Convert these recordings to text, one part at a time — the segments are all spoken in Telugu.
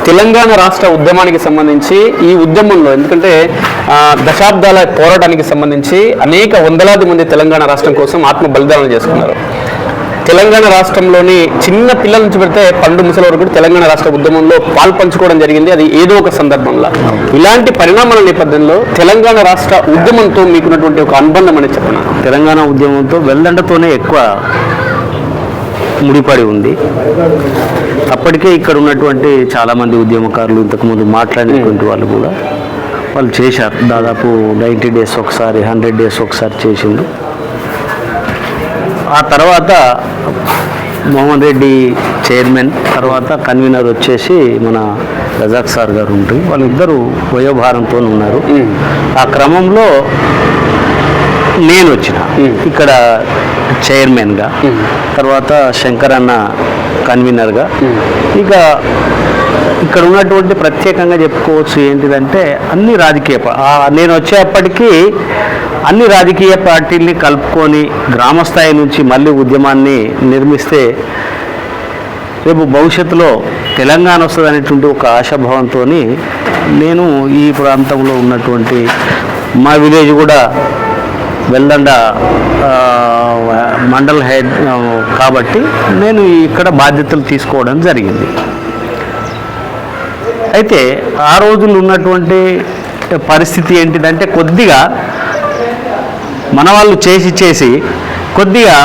తెలంగాణ రాష్ట్ర ఉద్యమానికి సంబంధించి ఈ ఉద్యమంలో ఎందుకంటే దశాబ్దాల పోరాటానికి సంబంధించి అనేక వందలాది మంది తెలంగాణ రాష్ట్రం కోసం ఆత్మ బలిదానం చేసుకున్నారు. తెలంగాణ రాష్ట్రంలోని చిన్న పిల్లల నుంచి పెడితే పండు ముసలి వరకు తెలంగాణ రాష్ట్ర ఉద్యమంలో పాల్పంచుకోవడం జరిగింది. అది ఏదో ఒక సందర్భంలో. ఇలాంటి పరిణామాల నేపథ్యంలో తెలంగాణ రాష్ట్ర ఉద్యమంతో మీకున్నటువంటి ఒక అనుబంధం అని చెప్పను. తెలంగాణ ఉద్యమంతో వెల్దండతోనే ఎక్కువ ముడిపడి ఉంది. అప్పటికే ఇక్కడ ఉన్నటువంటి చాలామంది ఉద్యమకారులు ఇంతకుముందు మాట్లాడినటువంటి వాళ్ళు కూడా వాళ్ళు చేశారు. దాదాపు 90 డేస్ ఒకసారి, 100 డేస్ ఒకసారి చేసిండు. ఆ తర్వాత మోహన్ రెడ్డి చైర్మన్, తర్వాత కన్వీనర్ వచ్చేసి మన రజాక్ సార్ గారు ఉంటుంది. వాళ్ళిద్దరూ వయోభారంతో ఉన్నారు. ఆ క్రమంలో నేను వచ్చిన ఇక్కడ చైర్మన్గా, తర్వాత శంకర్ అన్న కన్వీనర్గా. ఇక ఇక్కడ ఉన్నటువంటి ప్రత్యేకంగా చెప్పుకోవచ్చు ఏంటిదంటే అన్ని రాజకీయ నేను వచ్చేప్పటికీ అన్ని రాజకీయ పార్టీల్ని కలుపుకొని గ్రామస్థాయి నుంచి మళ్ళీ ఉద్యమాన్ని నిర్మిస్తే రేపు భవిష్యత్తులో తెలంగాణ వస్తుంది అనేటువంటి ఒక ఆశాభావంతో నేను ఈ ప్రాంతంలో ఉన్నటువంటి మా విలేజ్ కూడా వెల్దండ మండల్ హెడ్ కాబట్టి నేను ఇక్కడ బాధ్యతలు తీసుకోవడం జరిగింది. అయితే ఆ రోజులు ఉన్నటువంటి పరిస్థితి ఏంటిదంటే కొద్దిగా మన వాళ్ళు చేసి కొద్దిగా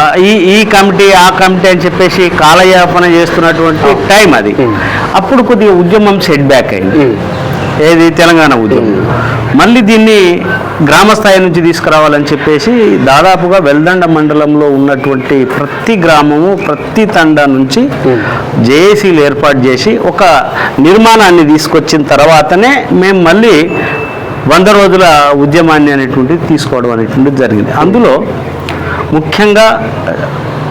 ఈ కమిటీ ఆ కమిటీ అని చెప్పేసి కాలయాపన చేస్తున్నటువంటి టైం అది. అప్పుడు కొద్దిగా ఉద్యమం సెట్ బ్యాక్ అయింది. ఏది తెలంగాణ ఉద్యమం. మళ్ళీ దీన్ని గ్రామస్థాయి నుంచి తీసుకురావాలని చెప్పేసి దాదాపుగా వెల్దండ మండలంలో ఉన్నటువంటి ప్రతి గ్రామము, ప్రతి తండా నుంచి జేఏసీలు ఏర్పాటు చేసి ఒక నిర్మాణాన్ని తీసుకొచ్చిన తర్వాతనే మేము మళ్ళీ 100 రోజుల ఉద్యమాన్ని అనేటువంటిది తీసుకోవడం అనేటువంటిది జరిగింది. అందులో ముఖ్యంగా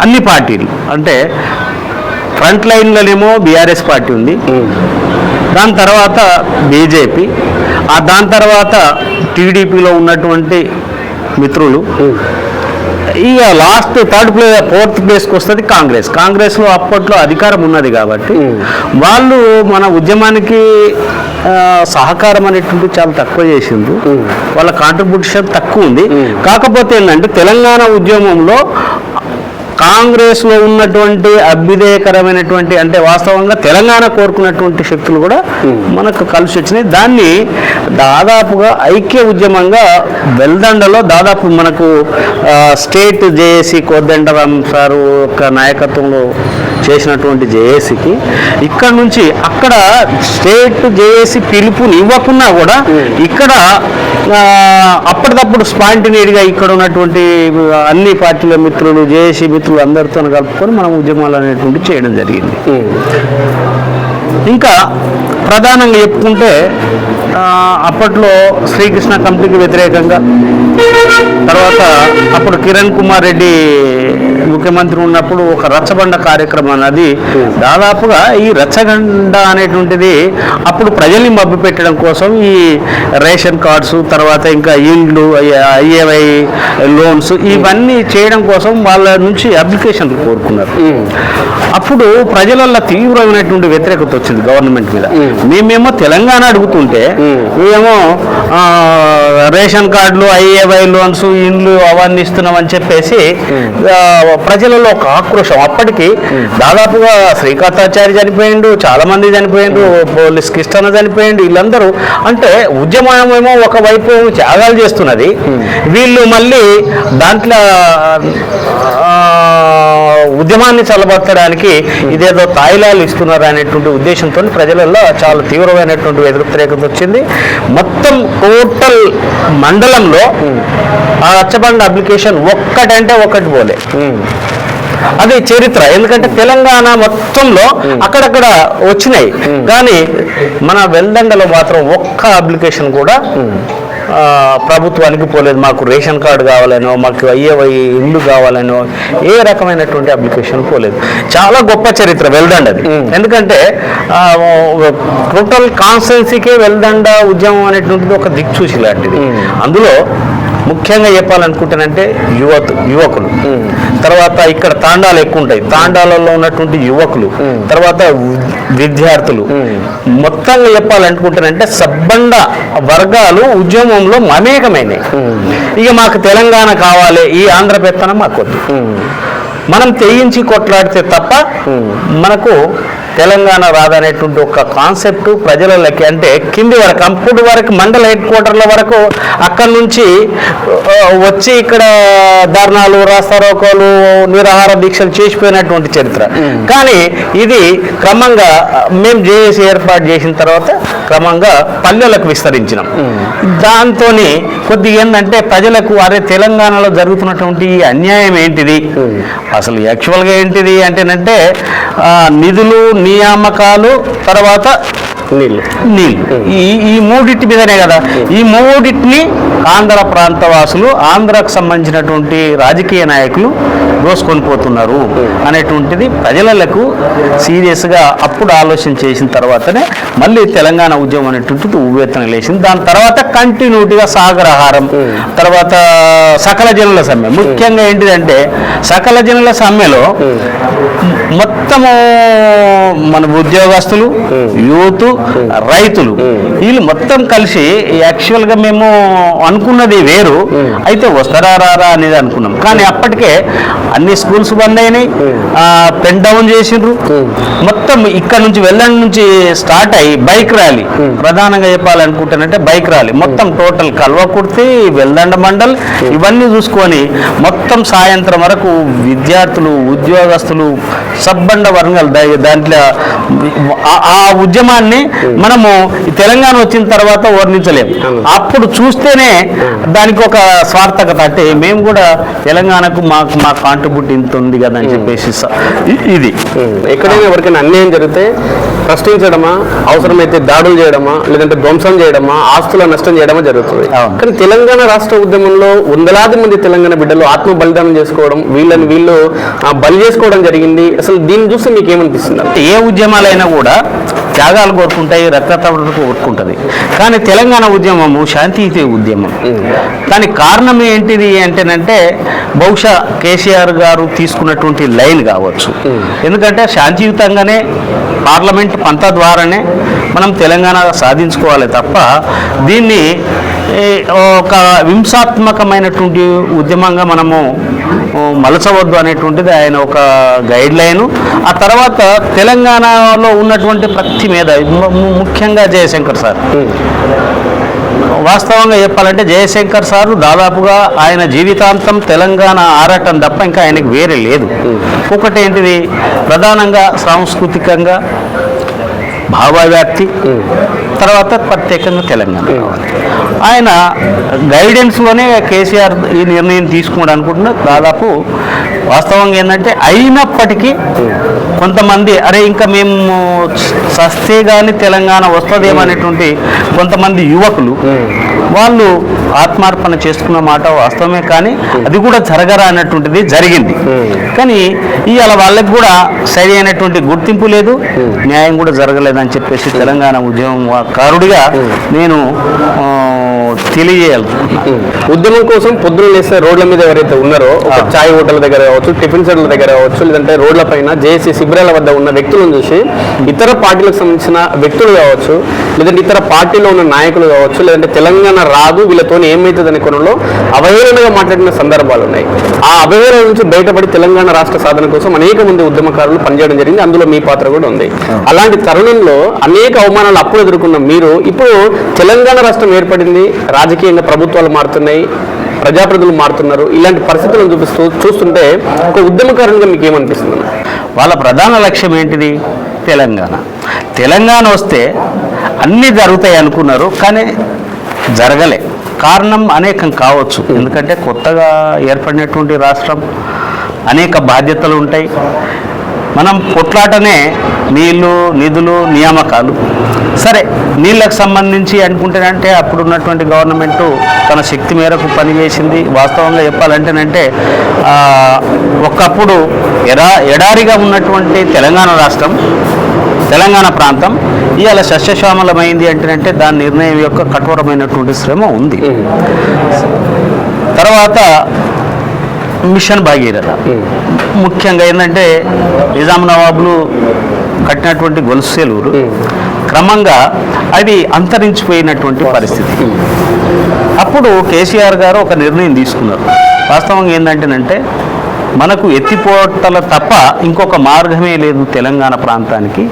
అన్ని పార్టీలు అంటే ఫ్రంట్ లైన్లోనేమో బీఆర్ఎస్ పార్టీ ఉంది, దాని తర్వాత బీజేపీ, దాని తర్వాత టీడీపీలో ఉన్నటువంటి మిత్రులు, ఇక లాస్ట్ ఫోర్త్ ప్లేస్కి వస్తుంది కాంగ్రెస్లో అప్పట్లో అధికారం ఉన్నది కాబట్టి వాళ్ళు మన ఉద్యమానికి సహకారం అనేటువంటి చాలా తక్కువ చేసింది. వాళ్ళ కాంట్రిబ్యూషన్ తక్కువ ఉంది. కాకపోతే ఏంటంటే తెలంగాణ ఉద్యమంలో కాంగ్రెస్లో ఉన్నటువంటి అభ్యుదయకరమైనటువంటి అంటే వాస్తవంగా తెలంగాణ కోరుకున్నటువంటి శక్తులు కూడా మనకు కలిసి వచ్చినాయి. దాన్ని దాదాపుగా ఐక్య ఉద్యమంగా వెల్దండలో దాదాపు మనకు స్టేట్ జేఏసీ కోదండరాం సారు యొక్క నాయకత్వంలో చేసినటువంటి జేఏసీకి ఇక్కడ నుంచి అక్కడ స్టేట్ జేఏసీ పిలుపుని ఇవ్వకున్నా కూడా ఇక్కడ అప్పటికప్పుడు స్పాంటినియస్గా ఇక్కడ ఉన్నటువంటి అన్ని పార్టీల మిత్రులు, జేఏసీ మిత్రులు అందరితో కలుపుకొని మనం ఉద్యమాలు అనేటువంటి చేయడం జరిగింది. ఇంకా ప్రధానంగా చెప్పుకుంటే అప్పట్లో శ్రీకృష్ణ కమిటీకి వ్యతిరేకంగా, తర్వాత అప్పుడు కిరణ్ కుమార్ రెడ్డి ముఖ్యమంత్రి ఉన్నప్పుడు ఒక రచ్చబండ కార్యక్రమం అన్నది దాదాపుగా ఈ రచ్చబండ అనేటువంటిది అప్పుడు ప్రజల్ని మభ్యపెట్టడం కోసం ఈ రేషన్ కార్డ్స్, తర్వాత ఇంకా ఇండ్లు, ఐఏవై లోన్స్ ఇవన్నీ చేయడం కోసం వాళ్ళ నుంచి అప్లికేషన్లు కోరుకున్నారు. అప్పుడు ప్రజలలో తీవ్రమైనటువంటి వ్యతిరేకత వచ్చింది గవర్నమెంట్ మీద. మేమేమో తెలంగాణ అడుగుతుంటే ఏమో రేషన్ కార్డులు, ఐఏవై లోన్స్, ఇండ్లు అవన్నీ ఇస్తున్నామని చెప్పేసి ప్రజలలో ఒక ఆక్రోశం. అప్పటికి దాదాపుగా శ్రీకాంతాచారి చనిపోయిండు, చాలా మంది చనిపోయిండు, పోలీస్ కిష్టన చనిపోయిండు. వీళ్ళందరూ అంటే ఉద్యమమేమో ఒకవైపు త్యాగాలు చేస్తున్నది, వీళ్ళు మళ్ళీ దాంట్లో ఉద్యమాన్ని చల్లబట్టడానికి ఇదేదో తాయిలాలు ఇస్తున్నారు అనేటువంటి ఉద్దేశంతో ప్రజలలో చాలా తీవ్రమైనటువంటి వ్యతిరేకత వచ్చింది. మొత్తం టోటల్ మండలంలో ఆ రచ్చబండ అప్లికేషన్ ఒక్కటంటే ఒక్కటి పోలే. అది చరిత్ర. ఎందుకంటే తెలంగాణ మొత్తంలో అక్కడక్కడ వచ్చినాయి, కానీ మన వెల్దండలో మాత్రం ఒక్క అప్లికేషన్ కూడా ప్రభుత్వానికి పోలేదు. మాకు రేషన్ కార్డు కావాలనో, మాకు అయ్యే ఇల్లు కావాలనో ఏ రకమైనటువంటి అప్లికేషన్ పోలేదు. చాలా గొప్ప చరిత్ర వెల్దండ అది. ఎందుకంటే టోటల్ కాన్స్టిట్యున్సీకే వెల్దండ ఉద్యమం అనేటువంటిది ఒక దిక్సూచి లాంటిది. అందులో ముఖ్యంగా చెప్పాలనుకుంటానంటే యువకులు, తర్వాత ఇక్కడ తాండాలు ఎక్కువ ఉంటాయి, తాండాలలో ఉన్నటువంటి యువకులు, తర్వాత విద్యార్థులు, మొత్తంగా చెప్పాలనుకుంటానంటే సబ్బండ వర్గాలు ఉద్యమంలో మమేకమైనవి. ఇక మాకు తెలంగాణ కావాలి, ఈ ఆంధ్ర పెత్తనం మాకు వద్దు, మనం తెగించి కొట్లాడితే తప్ప మనకు తెలంగాణ రాదనేటువంటి ఒక కాన్సెప్ట్ ప్రజలకి, అంటే కింది వరకు అప్పుడు వరకు మండల హెడ్ క్వార్టర్ల వరకు అక్కడి నుంచి వచ్చి ఇక్కడ ధర్నాలు, రాస్తారోకోలు, నిరాహార దీక్షలు చేసిపోయినటువంటి చరిత్ర. కానీ ఇది క్రమంగా మేము జేఏసీ ఏర్పాటు చేసిన తర్వాత క్రమంగా పల్లెలకు విస్తరించినాం. దాంతో కొద్దిగా ఏంటంటే ప్రజలకు అరే తెలంగాణలో జరుగుతున్నటువంటి ఈ అన్యాయం ఏంటిది, అసలు యాక్చువల్గా ఏంటిది అంటేనంటే నిధులు, నియామకాలు, తర్వాత నీళ్ళు ఈ మూడింటి మీదనే కదా. ఈ మూడింటిని ఆంధ్ర ప్రాంత వాసులు, ఆంధ్రకు సంబంధించినటువంటి రాజకీయ నాయకులు దోసుకొని పోతున్నారు అనేటువంటిది ప్రజలకు సీరియస్గా అప్పుడు ఆలోచన చేసిన తర్వాతనే మళ్ళీ తెలంగాణ ఉద్యమం అనేటువంటిది ఉవ్వెత్తున లేచింది. దాని తర్వాత కంటిన్యూటీగా సాగరహారం, తర్వాత సకల జనుల సమ్మె. ముఖ్యంగా ఏంటిదంటే సకల జనుల సమ్మెలో మొత్తము మన ఉద్యోగస్తులు, యూత్, రైతులు వీళ్ళు మొత్తం కలిసి యాక్చువల్గా మేము అనుకున్నది వేరు, అయితే వస్తారా రారా అనేది అనుకున్నాం. కానీ అప్పటికే అన్ని స్కూల్స్ బంద్ అయినాయి, పెన్ డౌన్ చేసిండ్రు. మొత్తం ఇక్కడ నుంచి వెళ్ళండి నుంచి స్టార్ట్ అయ్యి బైక్ ర్యాలీ, ప్రధానంగా చెప్పాలనుకుంటానంటే బైక్ ర్యాలీ మొత్తం టోటల్ కల్వకుర్తి, వెల్దండ మండల్ ఇవన్నీ చూసుకొని మొత్తం సాయంత్రం వరకు విద్యార్థులు, ఉద్యోగస్తులు, సబ్బండ వర్గాలు దాంట్లో ఆ ఉద్యమాన్ని మనము తెలంగాణ వచ్చిన తర్వాత వర్ణించలేము. అప్పుడు చూస్తేనే దానికి ఒక స్వార్థకత, అంటే మేము కూడా తెలంగాణకు మా కాంట్రిబ్యూట్ ఇంత ఉంది కదా అని చెప్పేసి. ఇది ఎక్కడైనా ఎవరికైనా అన్యాయం జరిగితే ప్రశ్నించడమా, అవసరమైతే దాడులు చేయడమా, లేదంటే ధ్వంసం చేయడమా, ఆస్తుల నష్టం చేయడమా జరుగుతుంది. కానీ తెలంగాణ రాష్ట్ర ఉద్యమంలో వందలాది మంది తెలంగాణ బిడ్డలు ఆత్మ బలిదానం చేసుకోవడం, వీళ్ళు బలి చేసుకోవడం జరిగింది. అసలు దీన్ని చూస్తే మీకు ఏమనిపిస్తుంది? ఏ ఉద్యమాలైనా కూడా త్యాగాలు కోరుకుంటాయి, రక్తతమకు కోరుకుంటుంది. కానీ తెలంగాణ ఉద్యమము శాంతియుత ఉద్యమం. దానికి కారణం ఏంటిది అంటేనంటే బహుశా కేసీఆర్ గారు తీసుకున్నటువంటి లైన్ కావచ్చు. ఎందుకంటే శాంతియుతంగానే పార్లమెంట్ పంతా ద్వారానే మనం తెలంగాణ సాధించుకోవాలి తప్ప దీన్ని ఒక హింసాత్మకమైనటువంటి ఉద్యమంగా మనము మలచవద్దు అనేటువంటిది ఆయన ఒక గైడ్ లైను. ఆ తర్వాత తెలంగాణలో ఉన్నటువంటి ప్రతి మీద ముఖ్యంగా జయశంకర్ సార్, వాస్తవంగా చెప్పాలంటే జయశంకర్ సారు దాదాపుగా ఆయన జీవితాంతం తెలంగాణ ఆరాటం తప్ప ఇంకా ఆయనకు వేరే లేదు. ఒకటి ఏంటిది, ప్రధానంగా సాంస్కృతికంగా భావవ్యాప్తి, తర్వాత ప్రత్యేకంగా తెలంగాణ కావాలి. ఆయన గైడెన్స్లోనే కేసీఆర్ ఈ నిర్ణయం తీసుకున్నాడు అనుకుంటున్నా. దాదాపు వాస్తవంగా ఏంటంటే అయినప్పటికీ కొంతమంది అరే ఇంకా మేము సస్తే కానీ తెలంగాణ వస్తుందేమనేటువంటి కొంతమంది యువకులు వాళ్ళు ఆత్మార్పణ చేసుకున్న మాట వాస్తవమే. కానీ అది కూడా జరగరా అన్నటువంటిది జరిగింది. కానీ ఇవాళ వాళ్ళకి కూడా సరి అయినటువంటి గుర్తింపు లేదు, న్యాయం కూడా జరగలేదని చెప్పేసి తెలంగాణ ఉద్యమకారుడిగా నేను తెలియజేయాలనుకుంటున్నాను. ఉద్యమం కోసం పొద్దున లేస్తే రోడ్ల మీద ఎవరైతే ఉన్నారో, ఒక చాయ్ హోటల్ దగ్గర కావచ్చు, టిఫిన్ సెంటర్ల దగ్గర కావచ్చు, లేదంటే రోడ్ల పైన జేఏసీ శిబిరాల వద్ద ఉన్న వ్యక్తులను చూసి ఇతర పార్టీలకు సంబంధించిన వ్యక్తులు కావచ్చు, లేదంటే ఇతర పార్టీలో ఉన్న నాయకులు కావచ్చు, లేదంటే తెలంగాణ రాదు వీళ్ళతో ఏమవుతుంది అనే కోణంలో అవహేళనగా మాట్లాడిన సందర్భాలు ఉన్నాయి. ఆ అవహేళన నుంచి బయటపడి తెలంగాణ రాష్ట్ర సాధన కోసం అనేక మంది ఉద్యమకారులు పనిచేయడం జరిగింది. అందులో మీ పాత్ర కూడా ఉంది. అలాంటి తరుణంలో అనేక అవమానాలు అప్పుడు ఎదుర్కొన్న మీరు ఇప్పుడు తెలంగాణ రాష్ట్రం ఏర్పడింది, రాజకీయంగా ప్రభుత్వాలు మారుతున్నాయి, ప్రజాప్రతినిధులు మారుతున్నారు. ఇలాంటి పరిస్థితులను చూస్తుంటే ఒక ఉద్యమకారునిగా మీకు ఏమనిపిస్తుంది? వాళ్ళ ప్రధాన లక్ష్యం ఏంటిది? తెలంగాణ వస్తే అన్నీ జరుగుతాయి అనుకున్నారు, కానీ జరగలే. కారణం అనేకం కావచ్చు. ఎందుకంటే కొత్తగా ఏర్పడినటువంటి రాష్ట్రం, అనేక బాధ్యతలు ఉంటాయి. మనం కొట్లాటనే నీళ్లు, నిధులు, నియామకాలు. సరే, నీళ్ళకు సంబంధించి అనుకుంటేనంటే అప్పుడు ఉన్నటువంటి గవర్నమెంటు తన శక్తి మేరకు పనిచేసింది. వాస్తవంగా చెప్పాలంటేనంటే ఒకప్పుడు ఎడారిగా ఉన్నటువంటి తెలంగాణ రాష్ట్రం, తెలంగాణ ప్రాంతం ఇవాళ సస్యశ్యామలమైంది అంటేనంటే దాని నిర్ణయం యొక్క కఠోరమైనటువంటి శ్రమ ఉంది. తర్వాత మిషన్ భగీరథ, ముఖ్యంగా ఏంటంటే నిజాం నవాబులు కట్టినటువంటి గొలుసు సెలవులు క్రమంగా అవి అంతరించిపోయినటువంటి పరిస్థితి. అప్పుడు కేసీఆర్ గారు ఒక నిర్ణయం తీసుకున్నారు. వాస్తవంగా ఏంటంటేనంటే మనకు ఎత్తిపోతల తప్ప ఇంకొక మార్గమే లేదు తెలంగాణ ప్రాంతానికి.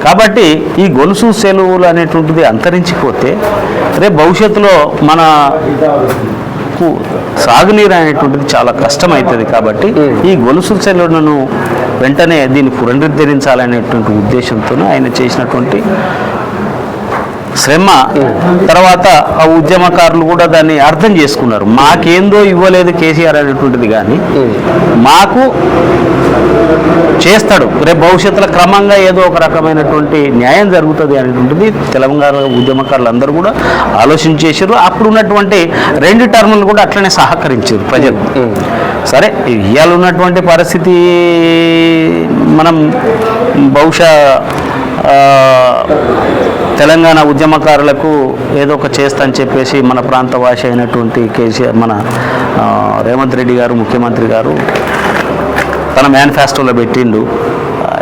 కాబట్టి ఈ గొలుసు సెలవులు అనేటువంటిది అంతరించిపోతే రేపు భవిష్యత్తులో మనకు సాగునీరు అనేటువంటిది చాలా కష్టమవుతుంది. కాబట్టి ఈ గొలుసు సెలవులను వెంటనే దీన్ని పునరుద్ధరించాలనేటువంటి ఉద్దేశంతో ఆయన చేసినటువంటి శ్రమ, తర్వాత ఆ ఉద్యమకారులు కూడా దాన్ని అర్థం చేసుకున్నారు. మాకేందో ఇవ్వలేదు కేసీఆర్ అనేటువంటిది, కానీ మాకు చేస్తాడు, రేపు భవిష్యత్తులో క్రమంగా ఏదో ఒక రకమైనటువంటి న్యాయం జరుగుతుంది అనేటువంటిది తెలంగాణ ఉద్యమకారులు అందరూ కూడా ఆలోచన చేశారు. అప్పుడు ఉన్నటువంటి 2 టర్ములు కూడా అట్లనే సహకరించారు ప్రజలు. సరే, ఇవాళ ఉన్నటువంటి పరిస్థితి మనం బహుశా తెలంగాణ ఉద్యమకారులకు ఏదో ఒక చేస్తా అని చెప్పేసి మన ప్రాంత భాష అయినటువంటి కేసీఆర్, మన రేవంత్ రెడ్డి గారు ముఖ్యమంత్రి గారు తన మేనిఫెస్టోలో పెట్టిండు.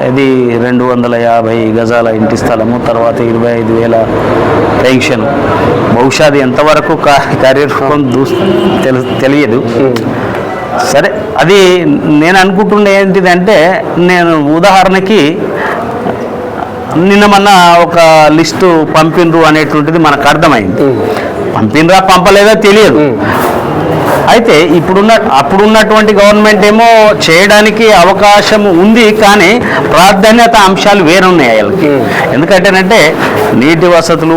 ఇది 250 గజాల ఇంటి స్థలము, తర్వాత 25,000 పెన్షన్. బహుశా అది ఎంతవరకు కార్యరూపం తెలియదు. సరే, అది నేను అనుకుంటుండే ఏంటిదంటే, నేను ఉదాహరణకి నిన్న మొన్న ఒక లిస్టు పంపినరు అనేటువంటిది మనకు అర్థమైంది. పంపినరా పంపలేదా తెలియదు. అయితే అప్పుడున్నటువంటి గవర్నమెంట్ ఏమో చేయడానికి అవకాశం ఉంది, కానీ ప్రాధాన్యత అంశాలు వేరున్నాయి వాళ్ళకి. ఎందుకంటేనంటే నీటి వసతులు,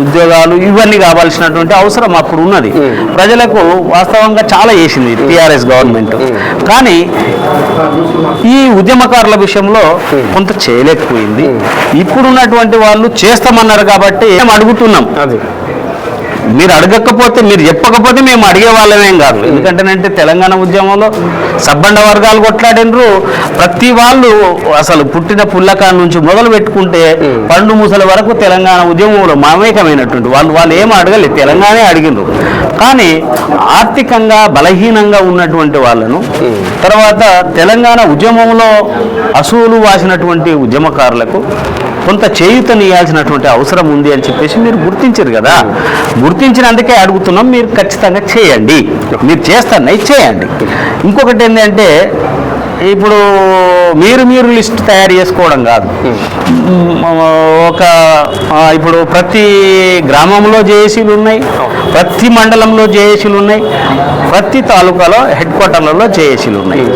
ఉద్యోగాలు ఇవన్నీ కావాల్సినటువంటి అవసరం అప్పుడు ఉన్నది. ప్రజలకు వాస్తవంగా చాలా చేసింది టీఆర్ఎస్ గవర్నమెంట్, కానీ ఈ ఉద్యమకారుల విషయంలో కొంత చేయలేకపోయింది. ఇప్పుడున్నటువంటి వాళ్ళు చేస్తామన్నారు కాబట్టి మేము అడుగుతున్నాం. మీరు అడగకపోతే, మీరు చెప్పకపోతే మేము అడిగే వాళ్ళమేం కాదు. ఎందుకంటేనంటే తెలంగాణ ఉద్యమంలో సబ్బండ వర్గాలు కొట్లాడినరు. ప్రతి వాళ్ళు అసలు పుట్టిన పుల్లకా నుంచి మొదలు పెట్టుకుంటే పండు ముసల వరకు తెలంగాణ ఉద్యమంలో మమేకమైనటువంటి వాళ్ళు ఏమీ అడగలేదు, తెలంగాణ అడిగినరు. కానీ ఆర్థికంగా బలహీనంగా ఉన్నటువంటి వాళ్ళను, తర్వాత తెలంగాణ ఉద్యమంలో అసూలు వాసినటువంటి ఉద్యమకారులకు కొంత చేయూతనియాల్సినటువంటి అవసరం ఉంది అని చెప్పేసి మీరు గుర్తించారు కదా. గుర్తించినందుకే అడుగుతున్నాం, మీరు ఖచ్చితంగా చేయండి. మీరు చేస్తారని చేయండి. ఇంకొకటి ఏంటంటే, ఇప్పుడు మీరు లిస్ట్ తయారు చేసుకోవడం కాదు. ఇప్పుడు ప్రతి గ్రామంలో జేఏసీలు ఉన్నాయి, ప్రతి మండలంలో జేఏసీలు ఉన్నాయి, ప్రతి తాలూకాలో హెడ్ క్వార్టర్లలో జేఏసీలు ఉన్నాయి.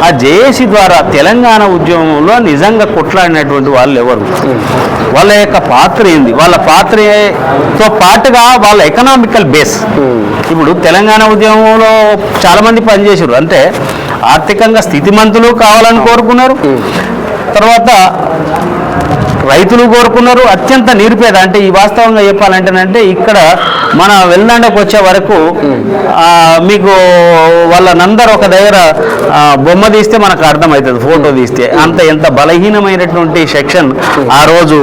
ఆ జేఏసీ ద్వారా తెలంగాణ ఉద్యమంలో నిజంగా కొట్లాడినటువంటి వాళ్ళు ఎవరు, వాళ్ళ యొక్క పాత్ర ఏంది, వాళ్ళ పాత్రతో పాటుగా వాళ్ళ ఎకనామికల్ బేస్. ఇప్పుడు తెలంగాణ ఉద్యమంలో చాలామంది పనిచేసారు, అంటే ఆర్థికంగా స్థితిమంతులు కావాలని కోరుకున్నారు, తర్వాత రైతులు కోరుకున్నారు, అత్యంత నిరుపేద. అంటే ఈ వాస్తవంగా చెప్పాలంటేనంటే ఇక్కడ మన వెల్లండకు వచ్చే వరకు మీకు వాళ్ళనందరూ ఒక దగ్గర బొమ్మ తీస్తే మనకు అర్థమవుతుంది, ఫోటో తీస్తే. ఎంత బలహీనమైనటువంటి సెక్షన్ ఆ రోజు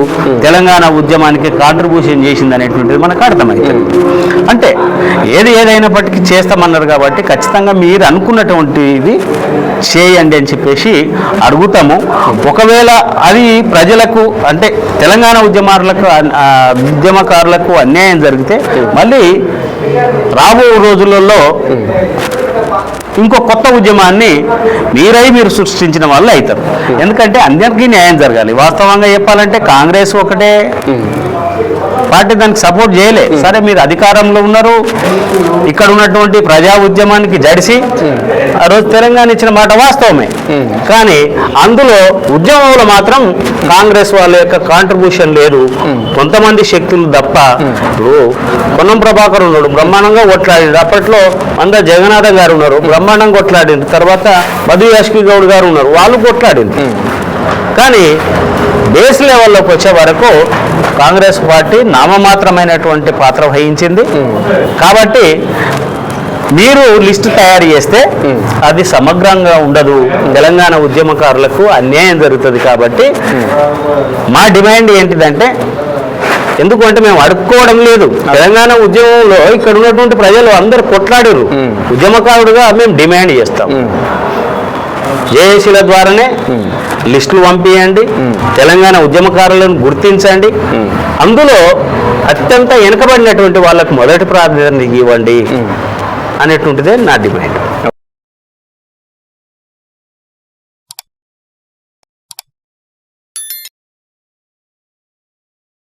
తెలంగాణ ఉద్యమానికి కాంట్రిబ్యూషన్ చేసింది అనేటువంటిది మనకు అర్థమవుతుంది. అంటే ఏదైనప్పటికీ చేస్తామన్నారు కాబట్టి ఖచ్చితంగా మీరు అనుకున్నటువంటిది చేయండి అని చెప్పేసి అడుగుతాము. ఒకవేళ అది ప్రజలకు, అంటే తెలంగాణ ఉద్యమకారులకు అన్యాయం జరిగితే మళ్ళీ రాబో రోజులలో ఇంకో కొత్త ఉద్యమాన్ని మీరు సృష్టించిన వాళ్ళు అవుతారు. ఎందుకంటే అందరికీ న్యాయం జరగాలి. వాస్తవంగా చెప్పాలంటే కాంగ్రెస్ ఒకటే పార్టీ దానికి సపోర్ట్ చేయలే. సరే, మీరు అధికారంలో ఉన్నారు, ఇక్కడ ఉన్నటువంటి ప్రజా ఉద్యమానికి జడిసి ఆ రోజు తెలంగాణ ఇచ్చిన మాట వాస్తవమే. కానీ అందులో ఉద్యమంలో మాత్రం కాంగ్రెస్ వాళ్ళ యొక్క కాంట్రిబ్యూషన్ లేదు, కొంతమంది శక్తులు తప్ప. ఇప్పుడు పొన్నం ప్రభాకర్ ఉన్నాడు, బ్రహ్మాండంగా కొట్లాడిండు. అప్పట్లో అందరు జగన్నాథ గారు ఉన్నారు, బ్రహ్మాండంగా కొట్లాడిండు. తర్వాత మధు యాష్కి గౌడ్ గారు ఉన్నారు, వాళ్ళు కొట్లాడిండు. కానీ బేస్ లెవెల్లోకి వచ్చే వరకు కాంగ్రెస్ పార్టీ నామమాత్రమైనటువంటి పాత్ర వహించింది. కాబట్టి మీరు లిస్టు తయారు చేస్తే అది సమగ్రంగా ఉండదు, తెలంగాణ ఉద్యమకారులకు అన్యాయం జరుగుతుంది. కాబట్టి మా డిమాండ్ ఏంటిదంటే, ఎందుకంటే మేము అడుక్కోవడం లేదు, తెలంగాణ ఉద్యమంలో ఇక్కడ ఉన్నటువంటి ప్రజలు అందరూ కొట్లాడారు, ఉద్యమకారుడుగా మేము డిమాండ్ చేస్తాం. జేఏసీల ద్వారానే లిస్టులు పంపించండి, తెలంగాణ ఉద్యమకారులను గుర్తించండి, అందులో అత్యంత వెనుకబడినటువంటి వాళ్ళకు మొదటి ప్రాధాన్యత ఇవ్వండి అనేటువంటిదే నా డిమాండ్.